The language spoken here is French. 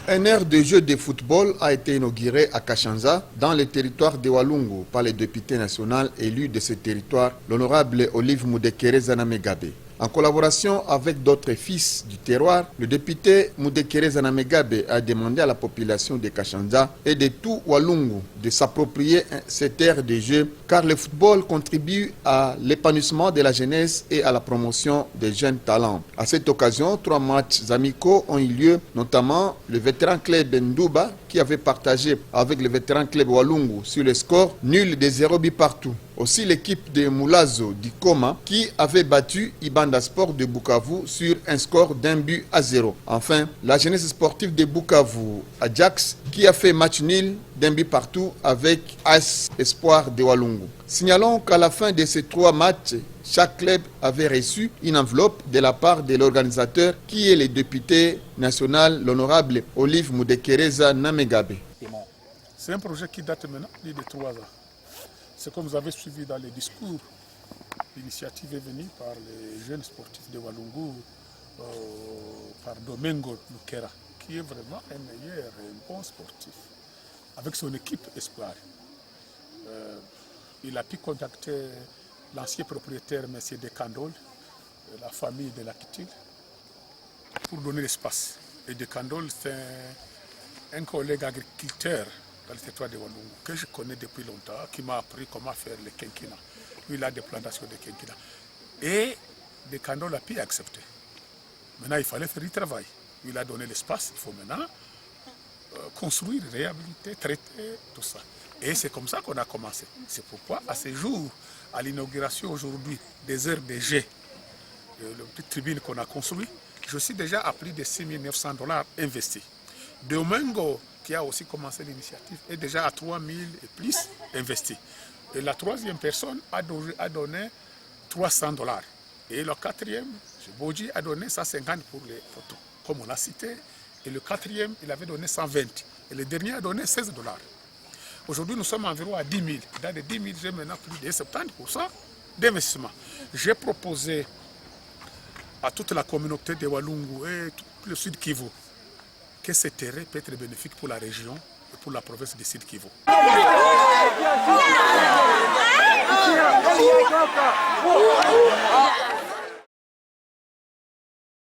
Un aire de jeu de football a été inauguré à Kashanza, dans le territoire de Walungu, par le député national élu de ce territoire, l'honorable Olive Mudekereza Namegabe. En collaboration avec d'autres fils du terroir, le député Mudekereza Namegabe a demandé à la population de Kashanza et de tout Walungu de s'approprier cette aire de jeu car le football contribue à l'épanouissement de la jeunesse et à la promotion des jeunes talents. À cette occasion, 3 matchs amicaux ont eu lieu, notamment le vétéran club Ndouba qui avait partagé avec le vétéran club Walungu sur le score nul de 0 but partout. Aussi l'équipe de Moulazo d'Ikoma qui avait battu Ibanda Sport de Bukavu sur un score d'1 but à 0. Enfin, la jeunesse sportive de Bukavu, Ajax, qui a fait match nul d'1 but partout avec AS Espoir de Walungu. Signalons qu'à la fin de ces 3 matchs, chaque club avait reçu une enveloppe de la part de l'organisateur qui est le député national, l'honorable Olive Mudekereza Namegabe. C'est un projet qui date maintenant plus de 3 ans. C'est comme vous avez suivi dans les discours, l'initiative est venue par les jeunes sportifs de Walungu, par Domingo Lukera, qui est vraiment un meilleur et un bon sportif, avec son équipe Espoir. Il a pu contacter l'ancien propriétaire, M. Dekandol, la famille de Lakitil, pour donner l'espace. Et Dekandol, c'est un collègue agriculteur dans le territoire de Walungu, que je connais depuis longtemps, qui m'a appris comment faire le quinquina. Lui, il a des plantations de quinquina. Et Dekandol a pu accepter. Maintenant, il fallait faire du travail. Il a donné l'espace, il faut maintenant construire, réhabiliter, traiter, tout ça. Et c'est comme ça qu'on a commencé. C'est pourquoi, à ce jour, à l'inauguration aujourd'hui des heures de jet, la petite tribune qu'on a construite, je suis déjà à plus de 6 900 $ investis. Domingo, qui a aussi commencé l'initiative, est déjà à 3 000 et plus investis. Et la 3e personne a donné 300 $. Et le 4e, Boji, a donné 150 pour les photos, comme on l'a cité. Et le 4e, il avait donné 120. Et le dernier a donné 16 $. Aujourd'hui, nous sommes environ à 10 000. Dans les 10 000, j'ai maintenant plus de 70% d'investissement. J'ai proposé à toute la communauté de Walungu et tout le Sud Kivu que ce terrain peut être bénéfique pour la région et pour la province du Sud Kivu.